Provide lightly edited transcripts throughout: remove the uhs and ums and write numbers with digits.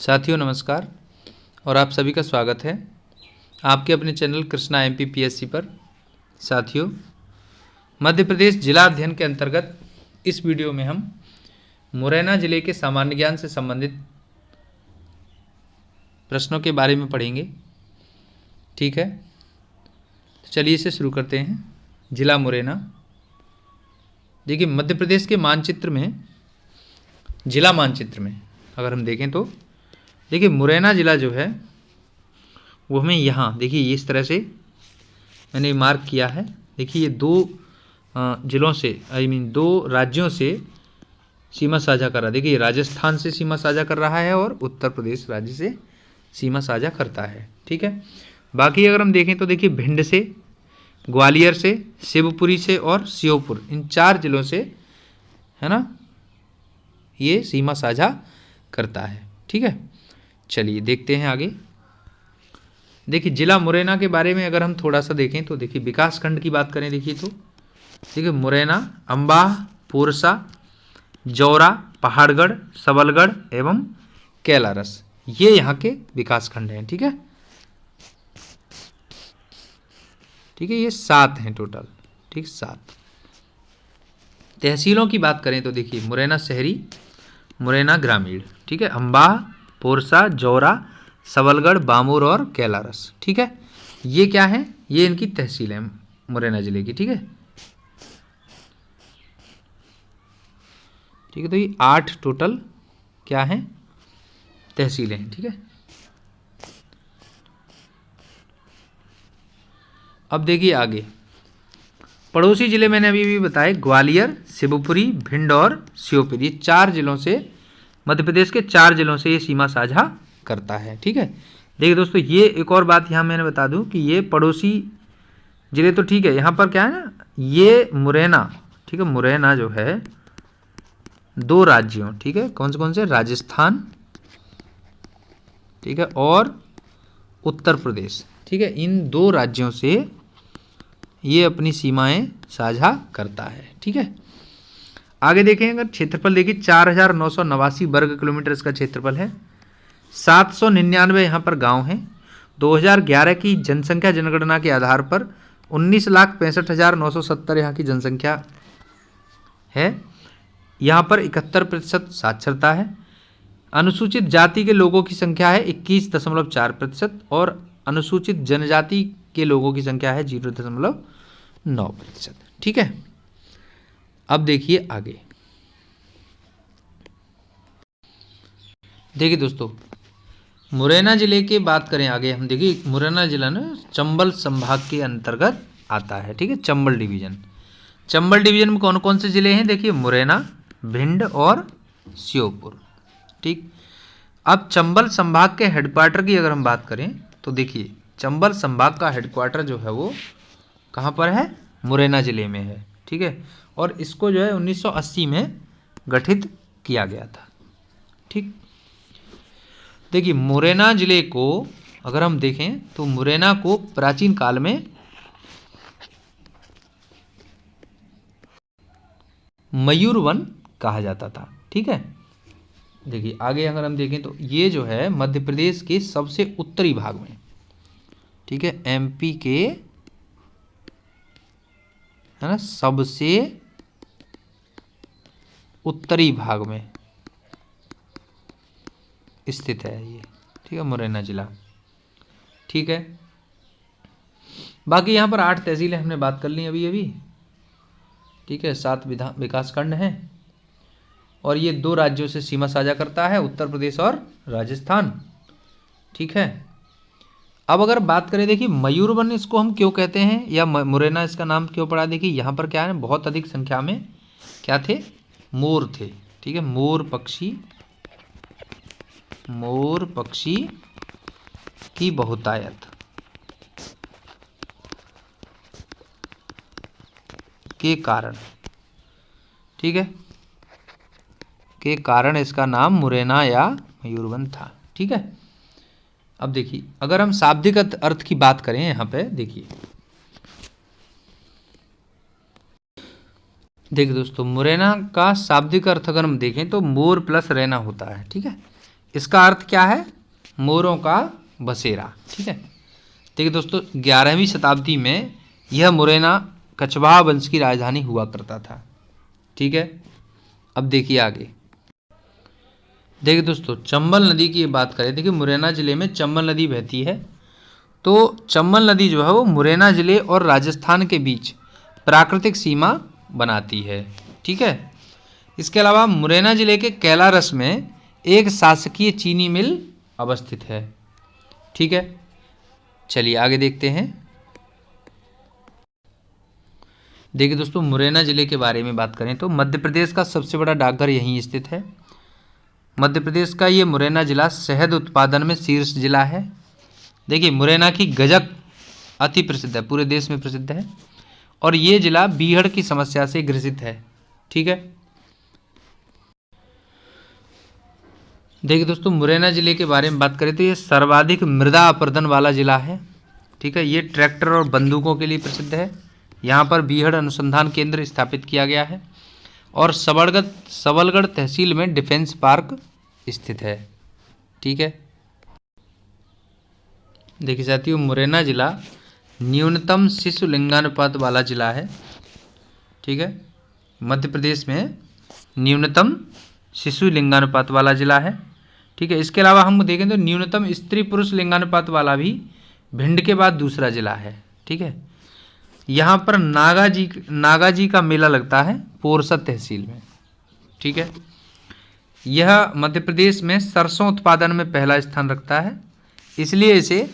साथियों नमस्कार और आप सभी का स्वागत है आपके अपने चैनल कृष्णा एमपी पीएससी पर। साथियों, मध्य प्रदेश जिला अध्ययन के अंतर्गत इस वीडियो में हम मुरैना जिले के सामान्य ज्ञान से संबंधित प्रश्नों के बारे में पढ़ेंगे। ठीक है, तो चलिए इसे शुरू करते हैं। जिला मुरैना। देखिए, मध्य प्रदेश के मानचित्र में, जिला मानचित्र में अगर हम देखें तो देखिए मुरैना ज़िला जो है वो हमें यहाँ देखिए इस तरह से मैंने मार्क किया है। देखिए ये दो ज़िलों से दो राज्यों से सीमा साझा कर रहा है। देखिए राजस्थान से सीमा साझा कर रहा है और उत्तर प्रदेश राज्य से सीमा साझा करता है। ठीक है, बाकी अगर हम देखें तो देखिए भिंड से, ग्वालियर से, शिवपुरी से और श्योपुर, इन 4 जिलों से है ना ये सीमा साझा करता है। ठीक है, चलिए देखते हैं आगे। देखिए जिला मुरैना के बारे में अगर हम थोड़ा सा देखें तो देखिए विकास खंड की बात करें देखिए तो देखिए मुरैना, अम्बाह, पूरसा, जौरा, पहाड़गढ़, सबलगढ़ एवं कैलारस, ये यहाँ के विकास खंड हैं। ठीक है, ठीक है, ये 7 हैं टोटल। ठीक, 7 तहसीलों की बात करें तो देखिए मुरैना शहरी, मुरैना ग्रामीण, ठीक है, अम्बाह, पोरसा, जौरा, सबलगढ़, बामूर और कैलारस। ठीक है, ये क्या है, ये इनकी तहसील है मुरैना जिले की। ठीक है, ठीक है, तो ये 8 टोटल क्या हैं, तहसीलें हैं। ठीक है, अब देखिए आगे पड़ोसी जिले मैंने अभी भी बताए, ग्वालियर, शिवपुरी, भिंड और श्योपुर, ये 4 जिलों से, मध्य प्रदेश के 4 जिलों से ये सीमा साझा करता है। ठीक है, देखिए दोस्तों, ये एक और बात यहाँ मैंने बता दूं कि ये पड़ोसी जिले तो ठीक है, यहाँ पर क्या है ना, ये मुरैना, ठीक है, मुरैना जो है 2 राज्यों, ठीक है, कौन से राजस्थान, ठीक है, और उत्तर प्रदेश, ठीक है, इन 2 राज्यों से ये अपनी सीमाएं साझा करता है। ठीक है, आगे देखें अगर क्षेत्रफल देखिए 4989 वर्ग किलोमीटर इसका क्षेत्रफल है। 799 यहाँ पर गांव हैं। 2011 की जनसंख्या जनगणना के आधार पर 19,65,970 यहाँ की जनसंख्या है। यहाँ पर 71% साक्षरता है। अनुसूचित जाति के लोगों की संख्या है 21.4% और अनुसूचित जनजाति के लोगों की संख्या है 0.9%। ठीक है, अब देखिए आगे। देखिए दोस्तों, मुरैना जिले की बात करें आगे हम, देखिए मुरैना जिला ना चंबल संभाग के अंतर्गत आता है। ठीक है, चंबल डिवीजन। चंबल डिवीजन में कौन कौन से जिले हैं, देखिए मुरैना, भिंड और श्योपुर। ठीक, अब चंबल संभाग के हेडक्वार्टर की अगर हम बात करें तो देखिए चंबल संभाग का हेडक्वार्टर जो है वो कहाँ पर है, मुरैना जिले में है। ठीक है, और इसको जो है 1980 में गठित किया गया था। ठीक, देखिए मुरैना जिले को अगर हम देखें तो मुरैना को प्राचीन काल में मयूरवन कहा जाता था। ठीक है, देखिए आगे अगर हम देखें तो ये जो है मध्य प्रदेश के सबसे उत्तरी भाग में, ठीक है, एमपी के है ना सबसे उत्तरी भाग में स्थित है ये। ठीक है, मुरैना जिला। ठीक है, बाकी यहाँ पर 8 तहसीलें हमने बात कर ली अभी अभी। ठीक है, 7 विकास खंड हैं और ये 2 राज्यों से सीमा साझा करता है, उत्तर प्रदेश और राजस्थान। ठीक है, अब अगर बात करें देखिए मयूरवन इसको हम क्यों कहते हैं या मुरैना इसका नाम क्यों पड़ा, देखिए यहाँ पर क्या है, बहुत अधिक संख्या में क्या थे, मोर थे। ठीक है, मोर पक्षी की बहुतायत के कारण, ठीक है, के कारण इसका नाम मुरैना या मयूरवन था। ठीक है, अब देखिए अगर हम शाब्दिक अर्थ की बात करें यहाँ पे देखिए दोस्तों, मुरैना का शाब्दिक अर्थ अगर हम देखें तो मोर प्लस रैना होता है। ठीक है, इसका अर्थ क्या है? मोरों का बसेरा। ठीक है। देखिए दोस्तों, 11वीं शताब्दी में यह मुरैना कछवाहा वंश की राजधानी हुआ करता था। ठीक है। अब देखिए आगे। देखिए दोस्तों, चंबल नदी की बात करें। देखिए मुरैना ज़िले में चंबल नदी बहती है। तो चंबल नदी जो है वो मुरैना ज़िले और राजस्थान के बीच प्राकृतिक सीमा बनाती है। ठीक है। इसके अलावा मुरैना ज़िले के कैलारस में एक शासकीय चीनी मिल अवस्थित है। ठीक है। चलिए आगे देखते हैं। देखिए दोस्तों, मुरैना ज़िले के बारे में बात करें तो मध्य प्रदेश का सबसे बड़ा डाकघर यहीं स्थित है। मध्य प्रदेश का ये मुरैना ज़िला शहद उत्पादन में शीर्ष जिला है। देखिए मुरैना की गजक अति प्रसिद्ध है, पूरे देश में प्रसिद्ध है। और ये ज़िला बीहड़ की समस्या से ग्रसित है। ठीक है। देखिए दोस्तों, मुरैना ज़िले के बारे में बात करें तो ये सर्वाधिक मृदा अपरदन वाला ज़िला है। ठीक है। ये ट्रैक्टर और बंदूकों के लिए प्रसिद्ध है। यहाँ पर बीहड़ अनुसंधान केंद्र स्थापित किया गया है। और सबलगढ़ तहसील में डिफेंस पार्क स्थित है। ठीक है। देखिए साथियों, मुरैना ज़िला न्यूनतम शिशु लिंगानुपात वाला ज़िला है। ठीक है। मध्य प्रदेश में न्यूनतम शिशु लिंगानुपात वाला ज़िला है। ठीक है। इसके अलावा हम देखें तो न्यूनतम स्त्री पुरुष लिंगानुपात वाला भी भिंड के बाद दूसरा ज़िला है। ठीक है। यहाँ पर नागा जी का मेला लगता है पोरसद तहसील में। ठीक है। यह मध्य प्रदेश में सरसों उत्पादन में पहला स्थान रखता है, इसलिए इसे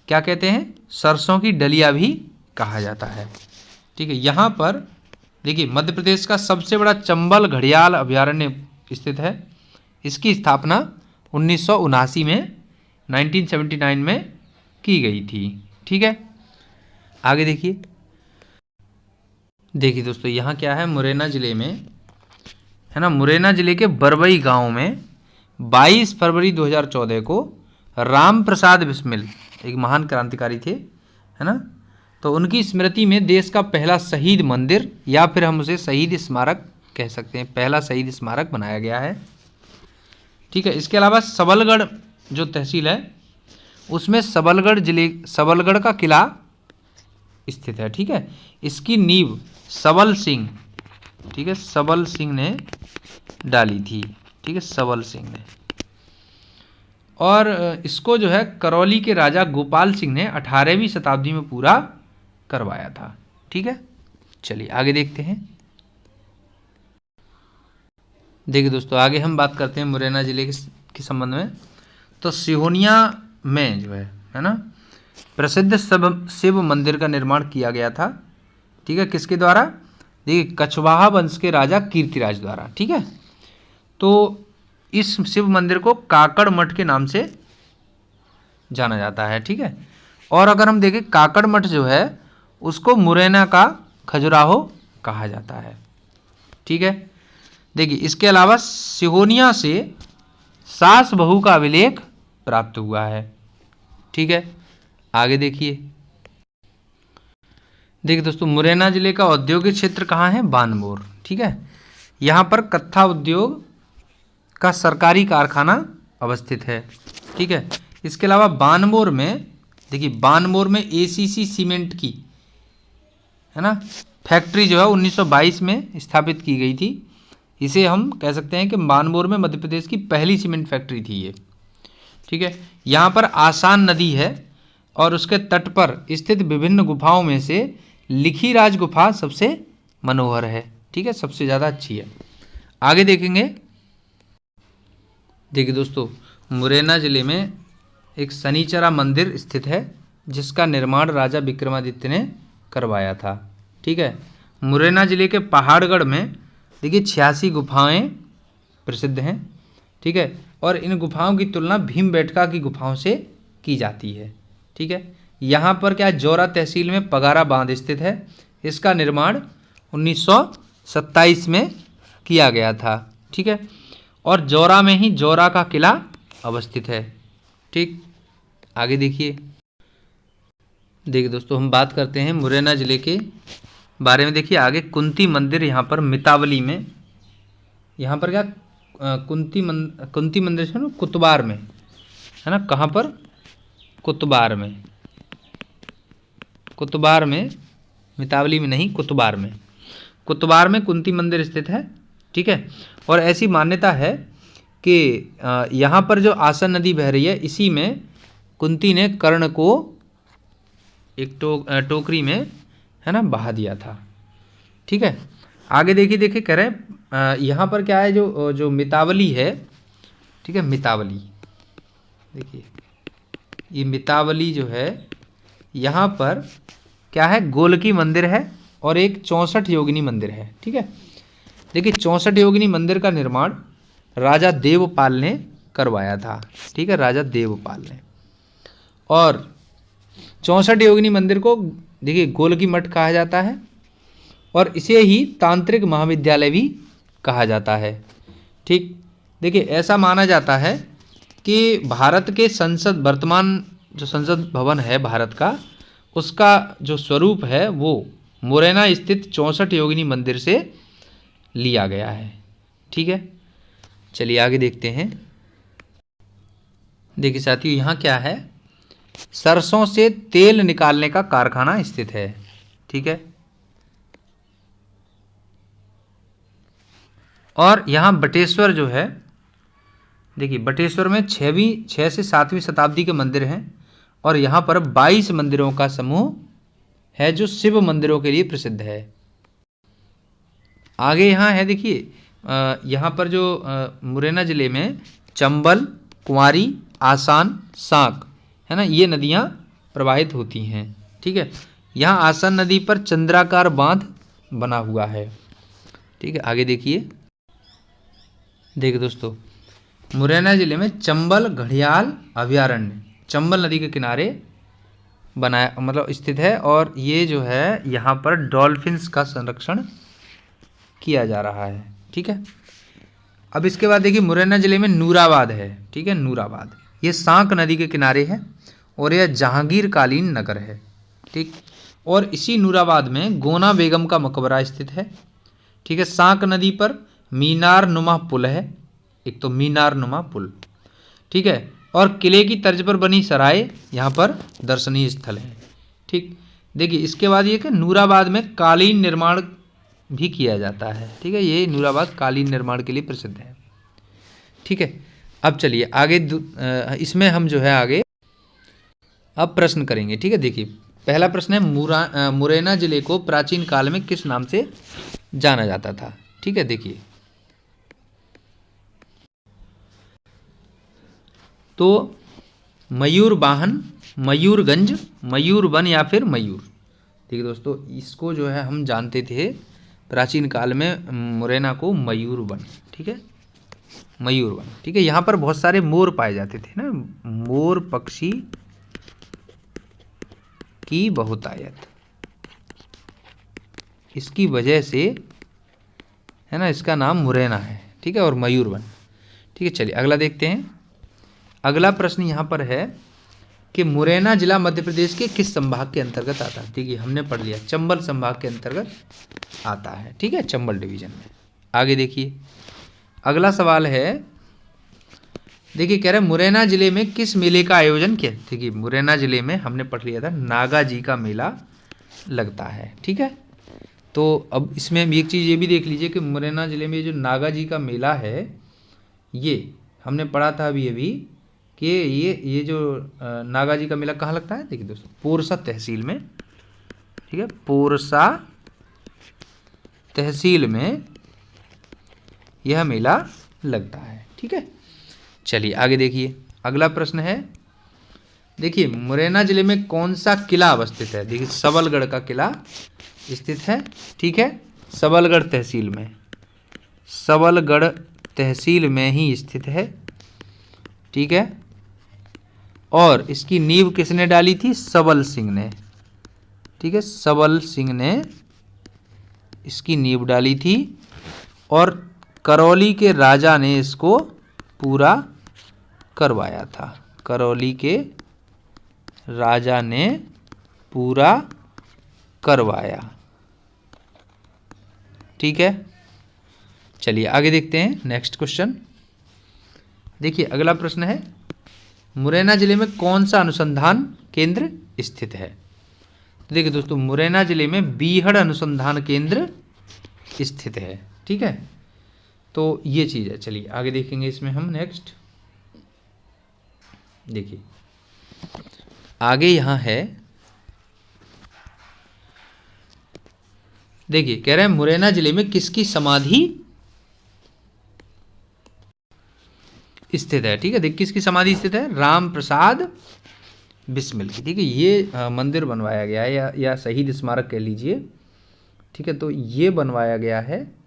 क्या कहते हैं? सरसों की डलिया भी कहा जाता है। ठीक है। यहाँ पर देखिए मध्य प्रदेश का सबसे बड़ा चंबल घड़ियाल अभयारण्य स्थित है। इसकी स्थापना 1979 में 1979 में की गई थी। ठीक है। आगे देखिए। देखिए दोस्तों, यहाँ क्या है मुरैना ज़िले में, है ना, मुरैना ज़िले के बरबई गांव में 22 फरवरी 2014 को राम प्रसाद बिस्मिल एक महान क्रांतिकारी थे, है ना, तो उनकी स्मृति में देश का पहला शहीद मंदिर या फिर हम उसे शहीद स्मारक कह सकते हैं, पहला शहीद स्मारक बनाया गया है। ठीक है। इसके अलावा सबलगढ़ जो तहसील है उसमें सबलगढ़ का किला स्थित है। ठीक है। इसकी नींव सबल सिंह, ठीक है, सबल सिंह ने डाली थी। ठीक है, सबल सिंह ने। और इसको जो है करौली के राजा गोपाल सिंह ने 18वीं शताब्दी में पूरा करवाया था। ठीक है। चलिए आगे देखते हैं। देखिए दोस्तों, आगे हम बात करते हैं मुरैना ज़िले के संबंध में। तो सिहोनिया में जो है ना, प्रसिद्ध शिव मंदिर का निर्माण किया गया था। ठीक है। किसके द्वारा? देखिए कछवाहा वंश के राजा कीर्तिराज द्वारा। ठीक है। तो इस शिव मंदिर को काकड़ मठ के नाम से जाना जाता है। ठीक है। और अगर हम देखें काकड़ मठ जो है उसको मुरैना का खजुराहो कहा जाता है। ठीक है। देखिए इसके अलावा सिहोनिया से सास बहू का अभिलेख प्राप्त हुआ है। ठीक है। आगे देखिए। देखिए दोस्तों, मुरैना ज़िले का औद्योगिक क्षेत्र कहाँ है? बानमोर। ठीक है। यहाँ पर कत्था उद्योग का सरकारी कारखाना अवस्थित है। ठीक है। इसके अलावा बानमोर में, देखिए बानमोर में एसीसी सीमेंट की, है ना, फैक्ट्री जो है 1922 में स्थापित की गई थी। इसे हम कह सकते हैं कि बानमोर में मध्य प्रदेश की पहली सीमेंट फैक्ट्री थी ये। ठीक है। यहाँ पर आसान नदी है और उसके तट पर स्थित विभिन्न गुफाओं में से लिखीराज गुफा सबसे मनोहर है। ठीक है, सबसे ज़्यादा अच्छी है। आगे देखेंगे। देखिए दोस्तों, मुरैना ज़िले में एक शनिचरा मंदिर स्थित है जिसका निर्माण राजा विक्रमादित्य ने करवाया था। ठीक है। मुरैना ज़िले के पहाड़गढ़ में देखिए 86 गुफाएं प्रसिद्ध हैं। ठीक है। और इन गुफाओं की तुलना भीमबेटका की गुफाओं से की जाती है। ठीक है। यहाँ पर क्या जौरा तहसील में पगारा बांध स्थित है। इसका निर्माण 1927 में किया गया था। ठीक है। और जौरा में ही जौरा का किला अवस्थित है। ठीक। आगे देखिए। देखिए दोस्तों, हम बात करते हैं मुरैना ज़िले के बारे में। देखिए आगे कुंती मंदिर यहाँ पर मितावली में, यहाँ पर क्या कुंती मंदिर है ना कुतबार में, है ना, कहाँ पर, कुतबार में, कुतबार में, मितावली में नहीं, कुतबार में, कुतबार में कुंती मंदिर स्थित है। ठीक है, और ऐसी मान्यता है कि यहाँ पर जो आसन नदी बह रही है इसी में कुंती ने कर्ण को एक टोकरी में, है ना, बहा दिया था। ठीक है, आगे देखिए कह रहे हैं यहाँ पर क्या है, जो मितावली है, ठीक है, मितावली, देखिए ये मितावली जो है यहाँ पर क्या है, गोलकी मंदिर है और एक 64 योगिनी मंदिर है। ठीक है, देखिए 64 योगिनी मंदिर का निर्माण राजा देवपाल ने करवाया था। ठीक है, राजा देवपाल ने, और 64 योगिनी मंदिर को देखिए गोलकी मठ कहा जाता है और इसे ही तांत्रिक महाविद्यालय भी कहा जाता है। ठीक, देखिए ऐसा माना जाता है कि भारत के संसद, वर्तमान जो संसद भवन है भारत का, उसका जो स्वरूप है वो मुरैना स्थित 64 योगिनी मंदिर से लिया गया है। ठीक है, चलिए आगे देखते हैं। देखिए साथियों यहाँ क्या है, सरसों से तेल निकालने का कारखाना स्थित है। ठीक है, और यहाँ बटेश्वर जो है, देखिए बटेश्वर में 6 से 7वीं शताब्दी के मंदिर हैं और यहाँ पर 22 मंदिरों का समूह है जो शिव मंदिरों के लिए प्रसिद्ध है। आगे यहाँ है, देखिए यहाँ पर जो मुरैना जिले में चंबल, कुंवारी, आसान, सांक, है ना, ये नदियाँ प्रवाहित होती हैं। ठीक है, यहाँ आसान नदी पर चंद्राकार बांध बना हुआ है। ठीक है, आगे देखिए दोस्तों, मुरैना जिले में चंबल घड़ियाल अभयारण्य चंबल नदी के किनारे बनाया, मतलब स्थित है, और ये जो है यहाँ पर डॉल्फिन्स का संरक्षण किया जा रहा है। ठीक है, अब इसके बाद देखिए मुरैना जिले में नूराबाद है। ठीक है, नूराबाद ये सांक नदी के किनारे है और यह जहांगीर कालीन नगर है। ठीक, और इसी नूराबाद में गोना बेगम का मकबरा स्थित है। ठीक है, सांक नदी पर मीनार नुमा पुल है, एक तो मीनार नुमा पुल। ठीक है, और किले की तर्ज पर बनी सराय यहाँ पर दर्शनीय स्थल है। ठीक, देखिए इसके बाद ये कि नूराबाद में कालीन निर्माण भी किया जाता है। ठीक है, ये नूराबाद कालीन निर्माण के लिए प्रसिद्ध है। ठीक है, अब चलिए आगे इसमें हम जो है आगे अब प्रश्न करेंगे। ठीक है, देखिए पहला प्रश्न है मुरैना जिले को प्राचीन काल में किस नाम से जाना जाता था। ठीक है, देखिए तो मयूर वाहन, मयूरगंज, मयूर वन या फिर मयूर। देखिए दोस्तों, इसको जो है हम जानते थे प्राचीन काल में मुरैना को मयूर वन। ठीक है, मयूर वन। ठीक है, यहाँ पर बहुत सारे मोर पाए जाते थे ना, मोर पक्षी की बहुतायत, इसकी वजह से, है ना, इसका नाम मुरैना है। ठीक है, और मयूर वन। ठीक है, चलिए अगला देखते हैं। अगला प्रश्न यहाँ पर है कि मुरैना जिला मध्य प्रदेश के किस संभाग के अंतर्गत आता है। देखिए हमने पढ़ लिया चंबल संभाग के अंतर्गत आता है। ठीक है, चंबल डिवीजन में। आगे देखिए अगला सवाल है, देखिए कह रहे हैं मुरैना जिले में किस मेले का आयोजन किया। देखिए मुरैना जिले में हमने पढ़ लिया था नागा जी का मेला लगता है। ठीक है, तो अब इसमें हम एक चीज़ ये भी देख लीजिए कि मुरैना जिले में जो नागा जी का मेला है, ये हमने पढ़ा था अभी कि ये जो नागा जी का मेला कहाँ लगता है। देखिए दोस्तों, पोरसा तहसील में। ठीक है, पोरसा तहसील में यह मेला लगता है। ठीक है, चलिए आगे देखिए अगला प्रश्न है, देखिए मुरैना जिले में कौन सा किला अवस्थित है। देखिए सबलगढ़ का किला स्थित है। ठीक है, सबलगढ़ तहसील में, सबलगढ़ तहसील में ही स्थित है। ठीक है, और इसकी नींव किसने डाली थी, सबल सिंह ने। ठीक है, सबल सिंह ने इसकी नींव डाली थी और करौली के राजा ने इसको पूरा करवाया था। करौली के राजा ने पूरा करवाया। ठीक है, चलिए आगे देखते हैं नेक्स्ट क्वेश्चन। देखिए अगला प्रश्न है, मुरैना जिले में कौन सा अनुसंधान केंद्र स्थित है? तो देखिए दोस्तों, मुरैना जिले में बीहड़ अनुसंधान केंद्र स्थित है। ठीक है, तो ये चीज़ है। चलिए आगे देखेंगे इसमें हम नेक्स्ट। देखिए आगे यहाँ है, देखिए कह रहे हैं मुरैना जिले में किसकी समाधि स्थित है? ठीक है, देखिए किसकी समाधि स्थित है? राम प्रसाद बिस्मिल की। ठीक है, ये मंदिर बनवाया गया है या शहीद स्मारक कह लीजिए। ठीक है, तो ये बनवाया गया है,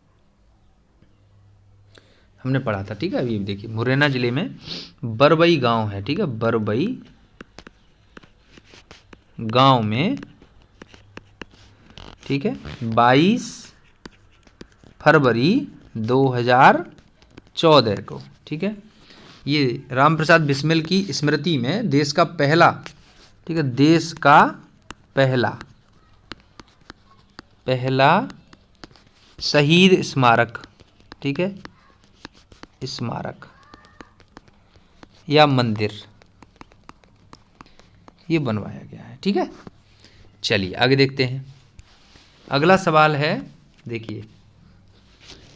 हमने पढ़ा था। ठीक है, अभी देखिए मुरैना जिले में बरबई गांव है। ठीक है, बरबई गांव में, ठीक है, 22 फरवरी 2014 को, ठीक है, ये राम प्रसाद बिस्मिल की स्मृति में देश का पहला, ठीक है, देश का पहला शहीद स्मारक, ठीक है, स्मारक या मंदिर ये बनवाया गया है। ठीक है, चलिए आगे देखते हैं। अगला सवाल है, देखिए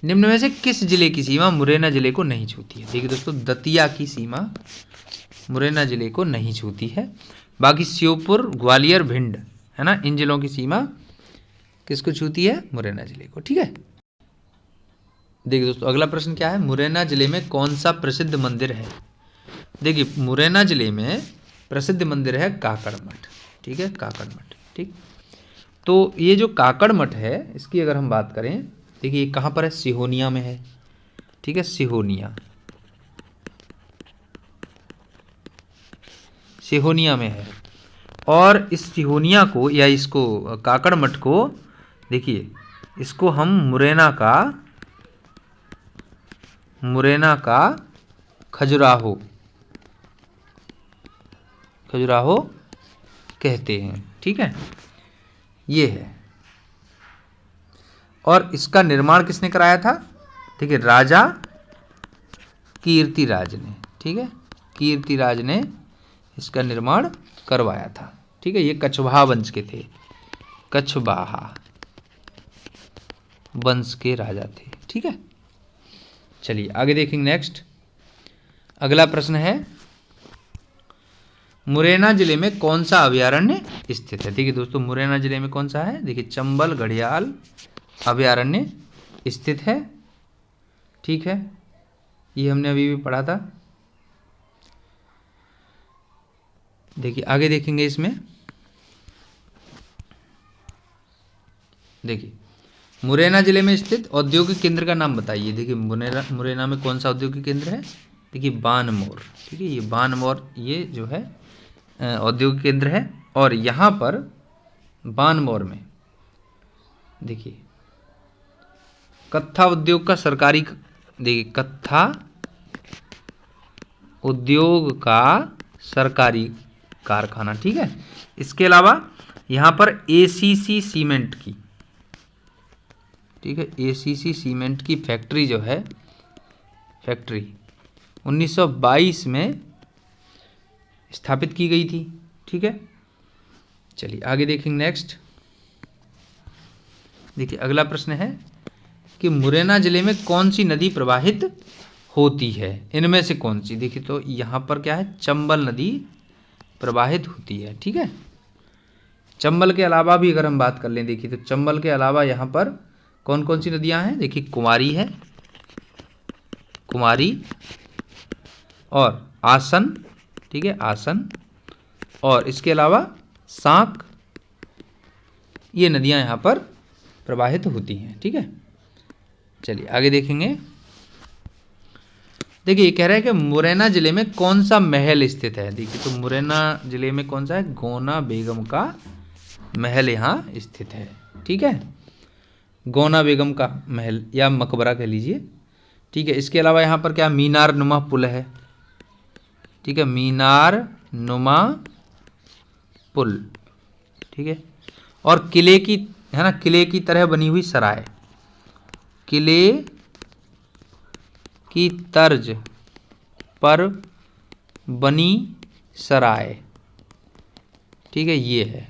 निम्न में से किस जिले की सीमा मुरैना जिले को नहीं छूती है? देखिए दोस्तों, दतिया की सीमा मुरैना जिले को नहीं छूती है, बाकी श्योपुर, ग्वालियर, भिंड, है ना, इन जिलों की सीमा किसको छूती है? मुरैना जिले को। ठीक है, देखिए दोस्तों अगला प्रश्न क्या है, मुरैना जिले में कौन सा प्रसिद्ध मंदिर है? देखिए मुरैना जिले में प्रसिद्ध मंदिर है काकड़ मठ। ठीक है, काकड़ मठ। ठीक, तो ये जो काकड़ मठ है इसकी अगर हम बात करें, देखिए ये कहाँ पर है? सिहोनिया में है। ठीक है, सिहोनिया में है। और इस सिहोनिया को या इसको काकड़ मठ को, देखिए इसको हम मुरैना का खजुराहो कहते हैं। ठीक है, ये है। और इसका निर्माण किसने कराया था? ठीक है, राजा कीर्तिराज ने। ठीक है, कीर्तिराज ने इसका निर्माण करवाया था। ठीक है, ये कछवाहा वंश के थे, कछवाहा वंश के राजा थे। ठीक है, चलिए आगे देखेंगे नेक्स्ट। अगला प्रश्न है, मुरैना जिले में कौन सा अभयारण्य स्थित है? देखिए दोस्तों, मुरैना जिले में कौन सा है? देखिए चंबल घड़ियाल अभयारण्य स्थित है। ठीक है, ये हमने अभी भी पढ़ा था। देखिए आगे देखेंगे इसमें। देखिए मुरैना जिले में स्थित औद्योगिक केंद्र का नाम बताइए। देखिए मुरैना में कौन सा औद्योगिक केंद्र है? देखिए बानमोर। ठीक है, ये बानमोर ये जो है औद्योगिक केंद्र है। और यहाँ पर बानमोर में देखिए कत्था उद्योग का सरकारी, देखिए कत्था उद्योग का सरकारी कारखाना। ठीक है, इसके अलावा यहाँ पर एसीसी सीमेंट की, ठीक है, एसीसी सीमेंट की फैक्ट्री जो है, फैक्ट्री 1922 में स्थापित की गई थी। ठीक है, चलिए आगे देखेंगे नेक्स्ट। देखिए अगला प्रश्न है कि मुरैना जिले में कौन सी नदी प्रवाहित होती है? इनमें से कौन सी? देखिए तो यहाँ पर क्या है? चंबल नदी प्रवाहित होती है। ठीक है, चंबल के अलावा भी अगर हम बात कर लें, देखिए तो चंबल के अलावा यहाँ पर कौन कौन सी नदियाँ हैं? देखिए कुमारी है, कुमारी और आसन। ठीक है, आसन, और इसके अलावा सांक, ये नदियाँ यहाँ पर प्रवाहित होती हैं। ठीक है, चलिए आगे देखेंगे। देखिए ये कह रहा है कि मुरैना जिले में कौन सा महल स्थित है? देखिए तो मुरैना जिले में कौन सा है? गौना बेगम का महल यहाँ स्थित है। ठीक है, गौना बेगम का महल या मकबरा कह लीजिए। ठीक है, इसके अलावा यहाँ पर क्या? मीनार नुमा पुल है। ठीक है, मीनार नुमा पुल। ठीक है, और किले की, है ना, किले की तरह बनी हुई सराय, किले की तर्ज परबनी सराय, ठीक है, ये है।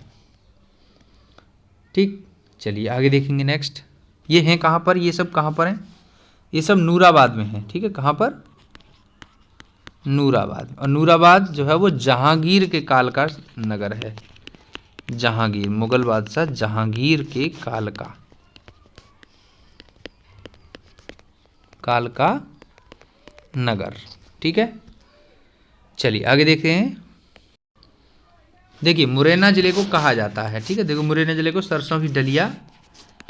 ठीक, चलिए आगे देखेंगे नेक्स्ट। ये हैं कहाँ पर, ये सब कहाँ पर हैं, ये सब नूराबाद में है, ठीक है, कहाँ पर, नूराबाद। और नूराबाद जो है वो जहांगीर के काल का नगर है, जहांगीर, मुगल बादशाह जहांगीर के काल का नगर, ठीक है। चलिए आगे देखते हैं। देखिए मुरैना जिले को कहा जाता है, ठीक है, देखो मुरैना जिले को सरसों की डलिया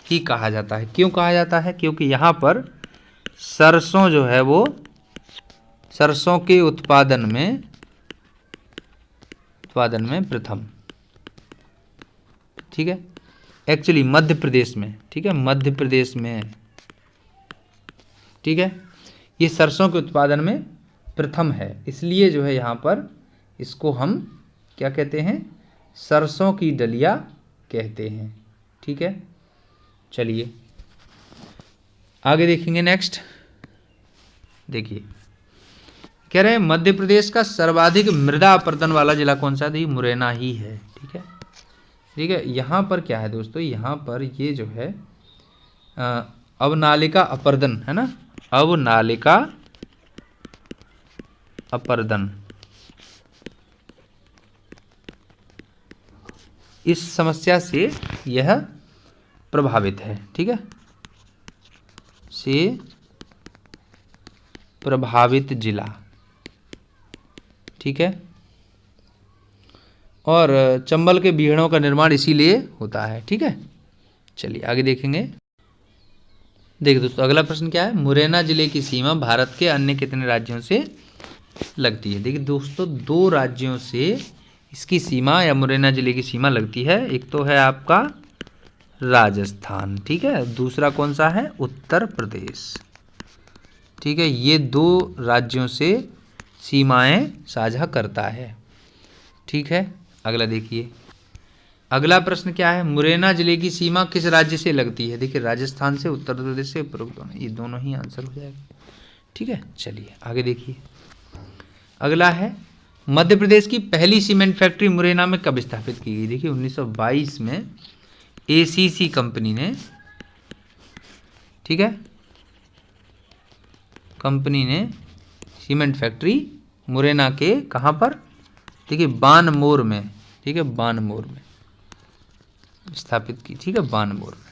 ही कहा जाता है। क्यों कहा जाता है, क्योंकि यहाँ पर सरसों जो है वो सरसों के उत्पादन में प्रथम, ठीक है, एक्चुअली मध्य प्रदेश में, ठीक है, मध्य प्रदेश में, ठीक है, ये सरसों के उत्पादन में प्रथम है, इसलिए जो है यहाँ पर इसको हम क्या कहते हैं, सरसों की डलिया कहते हैं, ठीक है। चलिए आगे देखेंगे नेक्स्ट। देखिए कह रहे हैं मध्य प्रदेश का सर्वाधिक मृदा अपरदन वाला जिला कौन सा है, तो ये मुरैना ही है, ठीक है, ठीक है। यहाँ पर क्या है दोस्तों, यहाँ पर ये जो है अवनालिका अपरदन है ना, अवनालिका अपरदन, इस समस्या से यह प्रभावित है, ठीक है, से प्रभावित जिला, ठीक है। और चंबल के बीहड़ों का निर्माण इसीलिए होता है, ठीक है। चलिए आगे देखेंगे। देखिए दोस्तों अगला प्रश्न क्या है, मुरैना जिले की सीमा भारत के अन्य कितने राज्यों से लगती है। देखिए दोस्तों 2 राज्यों से इसकी सीमा या मुरैना जिले की सीमा लगती है। एक तो है आपका राजस्थान, ठीक है, दूसरा कौन सा है, उत्तर प्रदेश, ठीक है। ये 2 राज्यों से सीमाएं साझा करता है, ठीक है। अगला देखिए, अगला प्रश्न क्या है, मुरैना जिले की सीमा किस राज्य से लगती है। देखिए राजस्थान से, उत्तर प्रदेश से, ये दोनों ही आंसर हो जाएगा, ठीक है। चलिए आगे देखिए, अगला है मध्य प्रदेश की पहली सीमेंट फैक्ट्री मुरैना में कब स्थापित की गई। देखिए 1922 में एसीसी कंपनी ने, ठीक है, कंपनी ने सीमेंट फैक्ट्री मुरैना के कहाँ पर, देखिए बानमोर में, ठीक है, बानमोर में स्थापित की, ठीक है, बानमोर में।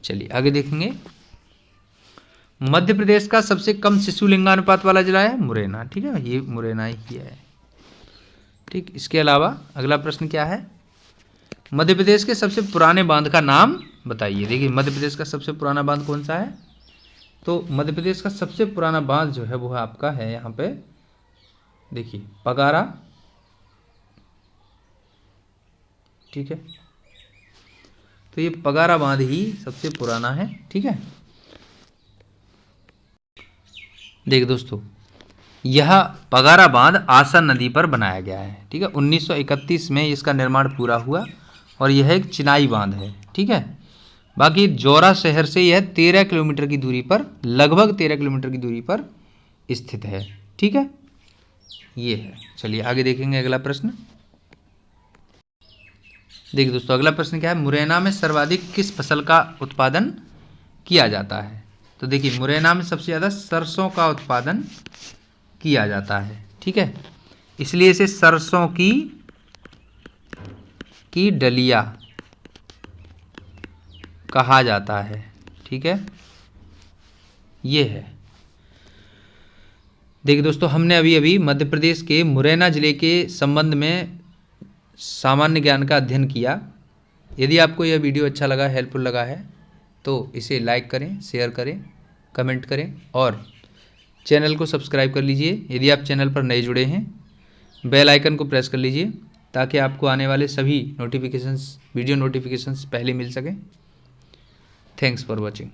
चलिए आगे देखेंगे, मध्य प्रदेश का सबसे कम शिशु लिंगानुपात वाला जिला है मुरैना, ठीक है, ये मुरैना ही है, ठीक। इसके अलावा अगला प्रश्न क्या है, मध्य प्रदेश के सबसे पुराने बांध का नाम बताइए। देखिए मध्य प्रदेश का सबसे पुराना बांध कौन सा है, तो मध्य प्रदेश का सबसे पुराना बांध जो है वो आपका है यहाँ पे, देखिए पगारा, ठीक है, तो ये पगारा बांध ही सबसे पुराना है, ठीक है। देखिए दोस्तों यह पगारा बांध आसा नदी पर बनाया गया है, ठीक है, 1931 में इसका निर्माण पूरा हुआ और यह एक चिनाई बांध है, ठीक है। बाकी जौरा शहर से यह 13 किलोमीटर की दूरी पर, लगभग 13 किलोमीटर की दूरी पर स्थित है, ठीक है, ये है। चलिए आगे देखेंगे अगला प्रश्न। देखिए दोस्तों अगला प्रश्न क्या है, मुरैना में सर्वाधिक किस फसल का उत्पादन किया जाता है। तो देखिए मुरैना में सबसे ज़्यादा सरसों का उत्पादन किया जाता है, ठीक है, इसलिए इसे सरसों की डलिया कहा जाता है, ठीक है, ये है। देखिए दोस्तों हमने अभी अभी मध्य प्रदेश के मुरैना जिले के संबंध में सामान्य ज्ञान का अध्ययन किया। यदि आपको यह वीडियो अच्छा लगा, हेल्पफुल लगा है, तो इसे लाइक करें, शेयर करें, कमेंट करें और चैनल को सब्सक्राइब कर लीजिए। यदि आप चैनल पर नए जुड़े हैं, बेल आइकन को प्रेस कर लीजिए ताकि आपको आने वाले सभी नोटिफिकेशंस, वीडियो नोटिफिकेशंस पहले मिल सकें। Thanks for watching.